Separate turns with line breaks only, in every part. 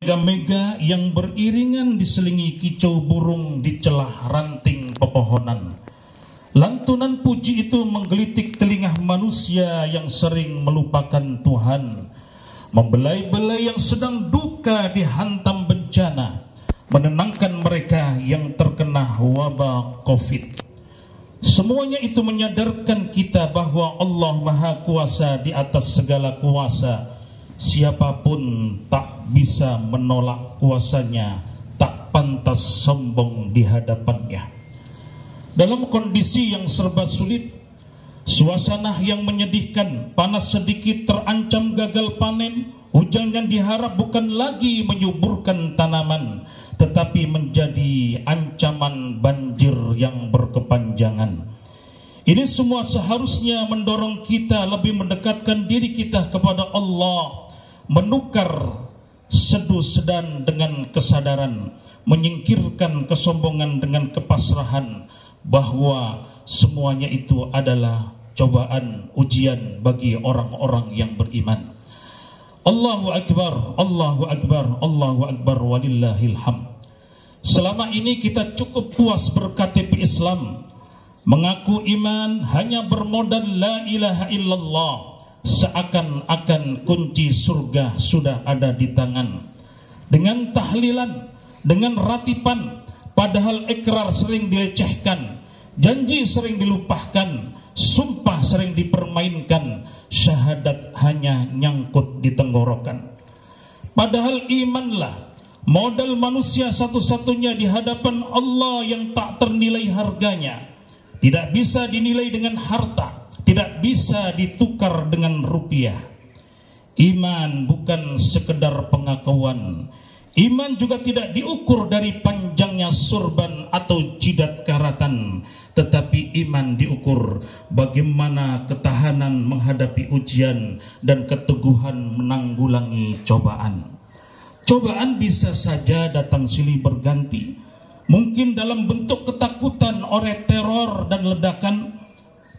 mega-mega yang beriringan diselingi kicau burung di celah ranting pepohonan. Lantunan puji itu menggelitik telinga manusia yang sering melupakan Tuhan, membelai-belai yang sedang duka dihantam bencana, menenangkan mereka yang terkena wabah Covid. Semuanya itu menyadarkan kita bahwa Allah Maha Kuasa di atas segala kuasa. Siapapun tak bisa menolak kuasanya, tak pantas sombong di hadapannya. Dalam kondisi yang serba sulit, suasana yang menyedihkan, panas sedikit terancam gagal panen, hujan yang diharap bukan lagi menyuburkan tanaman, tetapi menjadi ancaman banjir yang berkepanjangan. Ini semua seharusnya mendorong kita lebih mendekatkan diri kita kepada Allah, menukar sedu sedan dengan kesadaran, menyingkirkan kesombongan dengan kepasrahan, bahwa semuanya itu adalah cobaan, ujian bagi orang-orang yang beriman. Allahu Akbar, Allahu Akbar, Allahu Akbar, walillahil hamd. Selama ini kita cukup puas berKTP Islam, mengaku iman hanya bermodal la ilaha illallah, seakan-akan kunci surga sudah ada di tangan. Dengan tahlilan, dengan ratipan, padahal ikrar sering dilecehkan, janji sering dilupakan, sumpah sering dipermainkan, syahadat hanya nyangkut di tenggorokan. Padahal imanlah modal manusia satu-satunya di hadapan Allah yang tak ternilai harganya. Tidak bisa dinilai dengan harta, tidak bisa ditukar dengan rupiah. Iman bukan sekedar pengakuan. Iman juga tidak diukur dari panjangnya surban atau jidat karatan, tetapi iman diukur bagaimana ketahanan menghadapi ujian dan keteguhan menanggulangi cobaan. Cobaan bisa saja datang silih berganti, mungkin dalam bentuk ketakutan oleh teror dan ledakan,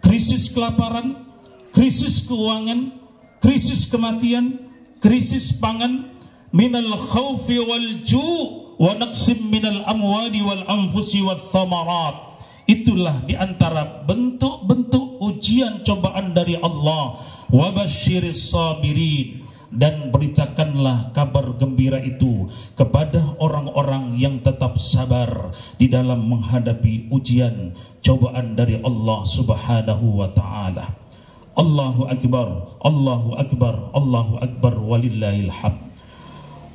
krisis kelaparan, krisis keuangan, krisis kematian, krisis pangan, minal khawfi wal ju' wa naqsim minal amwali wal anfusi wal thamarat. Itulah diantara bentuk-bentuk ujian cobaan dari Allah. Wa basyiris sabirin, dan beritakanlah kabar gembira itu kepada orang-orang yang tetap sabar di dalam menghadapi ujian cobaan dari Allah Subhanahu wa taala. Allahu Akbar, Allahu Akbar, Allahu Akbar, walillahil hamd.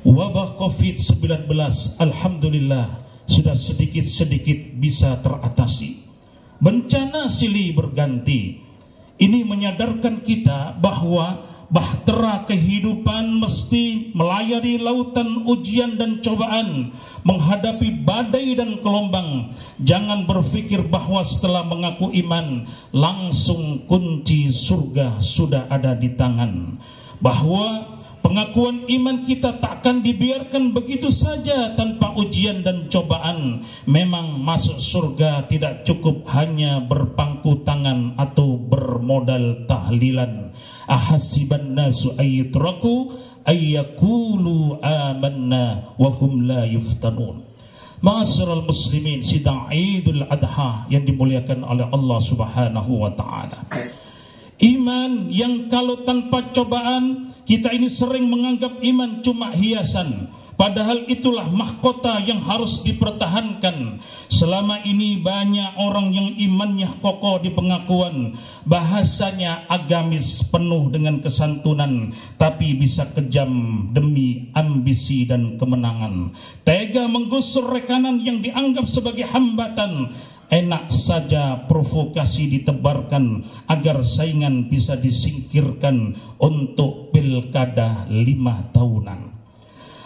Wabah Covid-19 alhamdulillah sudah sedikit-sedikit bisa teratasi. Bencana silih berganti. Ini menyadarkan kita bahwa bahtera kehidupan mesti melayari lautan ujian dan cobaan, menghadapi badai dan gelombang. Jangan berpikir bahwa setelah mengaku iman langsung kunci surga sudah ada di tangan, bahwa pengakuan iman kita tak akan dibiarkan begitu saja tanpa ujian dan cobaan. Memang masuk surga tidak cukup hanya berpangku tangan atau bermodal tahlilan. Ahasiban nasu ayyutraku ayyakulu amanna wa hum la yuftanun. Ma'asyiral muslimin, sidang Idul Adha yang dimuliakan oleh Allah Subhanahu wa taala. Iman yang kalau tanpa cobaan, kita ini sering menganggap iman cuma hiasan, padahal itulah mahkota yang harus dipertahankan. Selama ini banyak orang yang imannya kokoh di pengakuan, bahasanya agamis penuh dengan kesantunan, tapi bisa kejam demi ambisi dan kemenangan. Tega menggusur rekanan yang dianggap sebagai hambatan. Enak saja provokasi ditebarkan agar saingan bisa disingkirkan untuk pilkada 5 tahunan.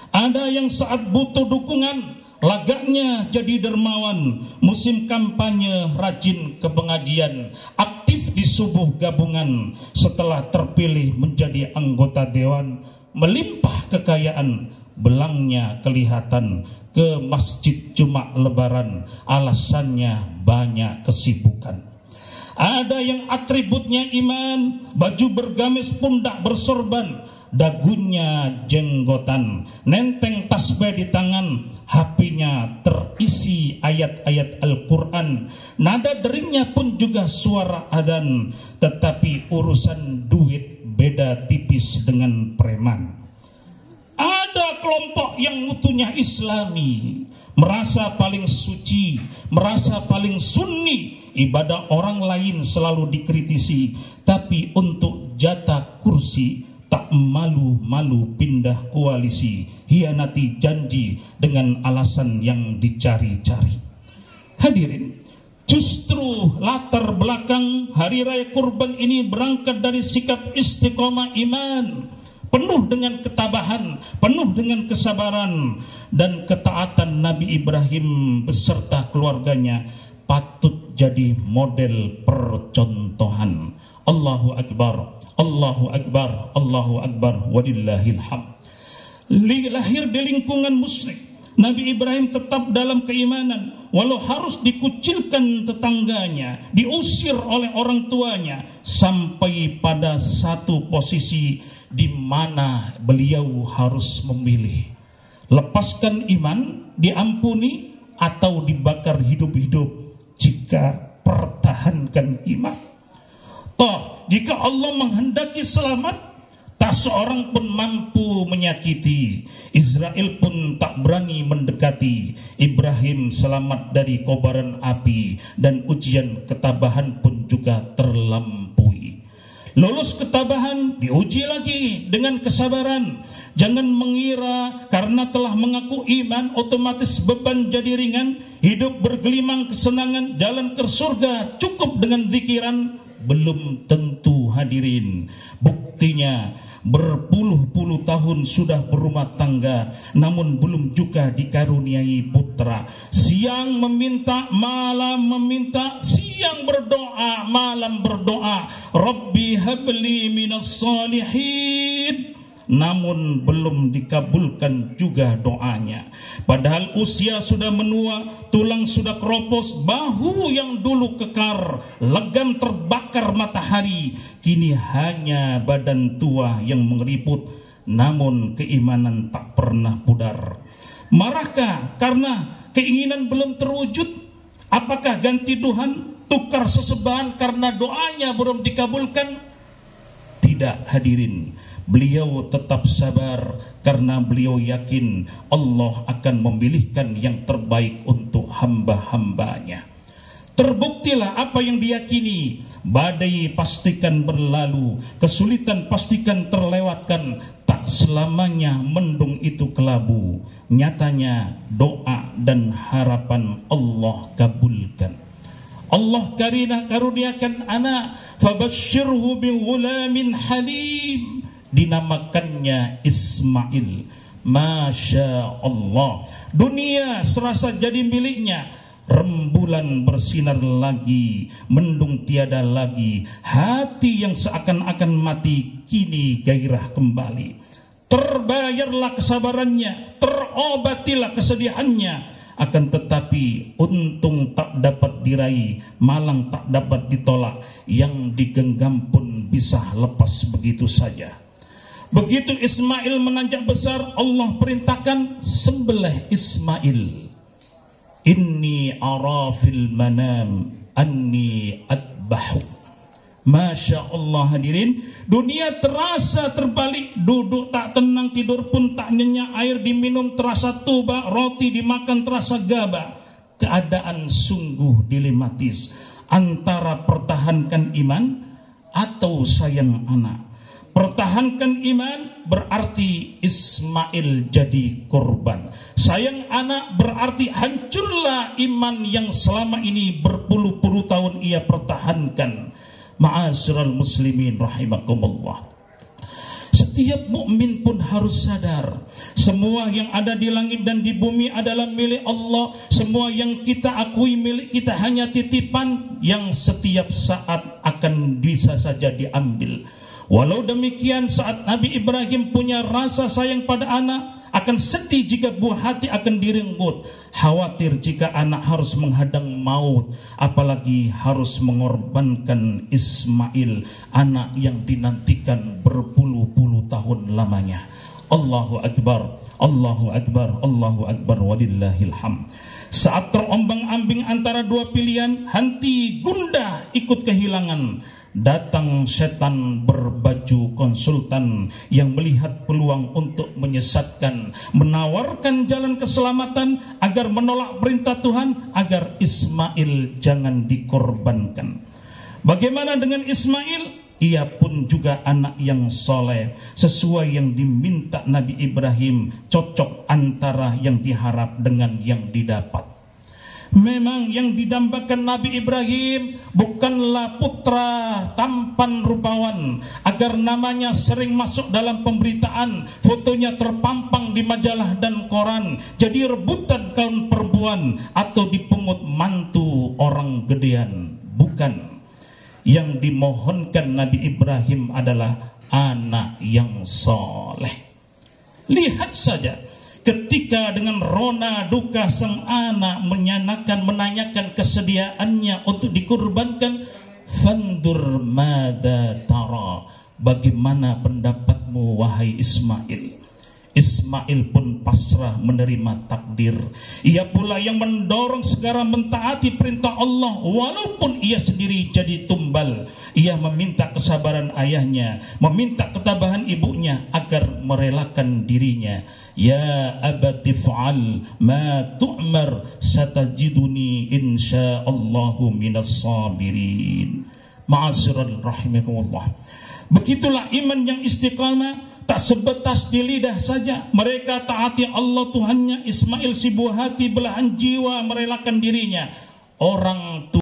Ada yang saat butuh dukungan, lagaknya jadi dermawan. Musim kampanye rajin ke pengajian, aktif di subuh gabungan. Setelah terpilih menjadi anggota dewan, melimpah kekayaan, belangnya kelihatan. Ke masjid cuma lebaran, alasannya banyak kesibukan. Ada yang atributnya iman, baju bergamis pundak bersorban, dagunya jenggotan, nenteng tasbih di tangan, HP-nya terisi ayat-ayat Al-Quran, nada deringnya pun juga suara adzan, tetapi urusan duit beda tipis dengan preman. Ada kelompok yang mutunya Islami, merasa paling suci, merasa paling sunni, ibadah orang lain selalu dikritisi, tapi untuk jatah kursi tak malu-malu pindah koalisi, hianati janji dengan alasan yang dicari-cari. Hadirin, justru latar belakang Hari Raya Kurban ini berangkat dari sikap istiqomah iman, penuh dengan ketabahan, penuh dengan kesabaran dan ketaatan Nabi Ibrahim beserta keluarganya patut jadi model percontohan. Allahu Akbar, Allahu Akbar, Allahu Akbar, walillahil hamd. Lahir di lingkungan musyrik, Nabi Ibrahim tetap dalam keimanan, walau harus dikucilkan tetangganya, diusir oleh orang tuanya, sampai pada satu posisi di mana beliau harus memilih, lepaskan iman, diampuni, atau dibakar hidup-hidup jika pertahankan iman. Toh, jika Allah menghendaki selamat, tak seorang pun mampu menyakiti. Israel pun tak berani mendekati. Ibrahim selamat dari kobaran api, dan ujian ketabahan pun juga terlampaui. Lulus ketabahan, diuji lagi dengan kesabaran. Jangan mengira karena telah mengaku iman otomatis beban jadi ringan. Hidup bergelimang kesenangan, jalan ke surga cukup dengan zikiran. Belum tentu, hadirin. Buktinya berpuluh-puluh tahun sudah berumah tangga, namun belum juga dikaruniai putra. Siang meminta, malam meminta, siang berdoa, malam berdoa, Rabbi habli minas salihin, namun belum dikabulkan juga doanya. Padahal usia sudah menua, tulang sudah keropos, bahu yang dulu kekar, legam terbakar matahari, kini hanya badan tua yang mengeriput, namun keimanan tak pernah pudar. Marahkah karena keinginan belum terwujud? Apakah ganti Tuhan, tukar sesembahan karena doanya belum dikabulkan? Tidak, hadirin. Beliau tetap sabar karena beliau yakin Allah akan memilihkan yang terbaik untuk hamba-hambanya. Terbuktilah apa yang diyakini. Badai pastikan berlalu, kesulitan pastikan terlewatkan, tak selamanya mendung itu kelabu. Nyatanya doa dan harapan Allah kabulkan. Allah karuniakan anak, fabasyirhu bighulamin halim, dinamakannya Ismail. Masya Allah, dunia serasa jadi miliknya. Rembulan bersinar lagi, mendung tiada lagi, hati yang seakan-akan mati kini gairah kembali. Terbayarlah kesabarannya, terobatilah kesedihannya. Akan tetapi untung tak dapat diraih, malang tak dapat ditolak, yang digenggam pun bisa lepas begitu saja. Begitu Ismail menanjak besar, Allah perintahkan sembelih Ismail. Inni ara fil manam anni adbahu. Masya Allah, hadirin, dunia terasa terbalik, duduk tak tenang, tidur pun tak nyenyak, air diminum terasa tuba, roti dimakan terasa gaba. Keadaan sungguh dilematis antara pertahankan iman atau sayang anak. Pertahankan iman berarti Ismail jadi korban. Sayang anak berarti hancurlah iman yang selama ini berpuluh-puluh tahun ia pertahankan. Ma'asyiral muslimin rahimakumullah. Setiap mukmin pun harus sadar, semua yang ada di langit dan di bumi adalah milik Allah. Semua yang kita akui milik kita hanya titipan yang setiap saat akan bisa saja diambil. Walau demikian, saat Nabi Ibrahim punya rasa sayang pada anak, akan sedih jika buah hati akan direnggut, khawatir jika anak harus menghadang maut, apalagi harus mengorbankan Ismail, anak yang dinantikan berpuluh-puluh tahun lamanya. Allahu Akbar, Allahu Akbar, Allahu Akbar, walillahil hamd. Saat terombang-ambing antara dua pilihan, henti gundah ikut kehilangan, datang setan berbaju konsultan yang melihat peluang untuk menyesatkan, menawarkan jalan keselamatan agar menolak perintah Tuhan, agar Ismail jangan dikorbankan. Bagaimana dengan Ismail? Ia pun juga anak yang soleh, sesuai yang diminta Nabi Ibrahim, cocok antara yang diharap dengan yang didapat. Memang yang didambakan Nabi Ibrahim bukanlah putra tampan rupawan, agar namanya sering masuk dalam pemberitaan, fotonya terpampang di majalah dan koran, jadi rebutan kaum perempuan atau dipungut mantu orang gedean. Bukan. Yang dimohonkan Nabi Ibrahim adalah anak yang soleh. Lihat saja, ketika dengan rona duka sang anak menanyakan kesediaannya untuk dikurbankan, fandur mada tara, bagaimana pendapatmu wahai Ismail? Ismail pun pasrah menerima takdir. Ia pula yang mendorong segera mentaati perintah Allah walaupun ia sendiri jadi tumbal. Ia meminta kesabaran ayahnya, meminta ketabahan ibunya agar merelakan dirinya. Ya abati fa'al ma tu'mar satajiduni insyaallahu minas sabirin. Ma'asyiral rahimakumullah. Begitulah iman yang istiqamah, tak sebatas di lidah saja. Mereka taati Allah Tuhannya. Ismail si buah hati, belahan jiwa merelakan dirinya. Orang tua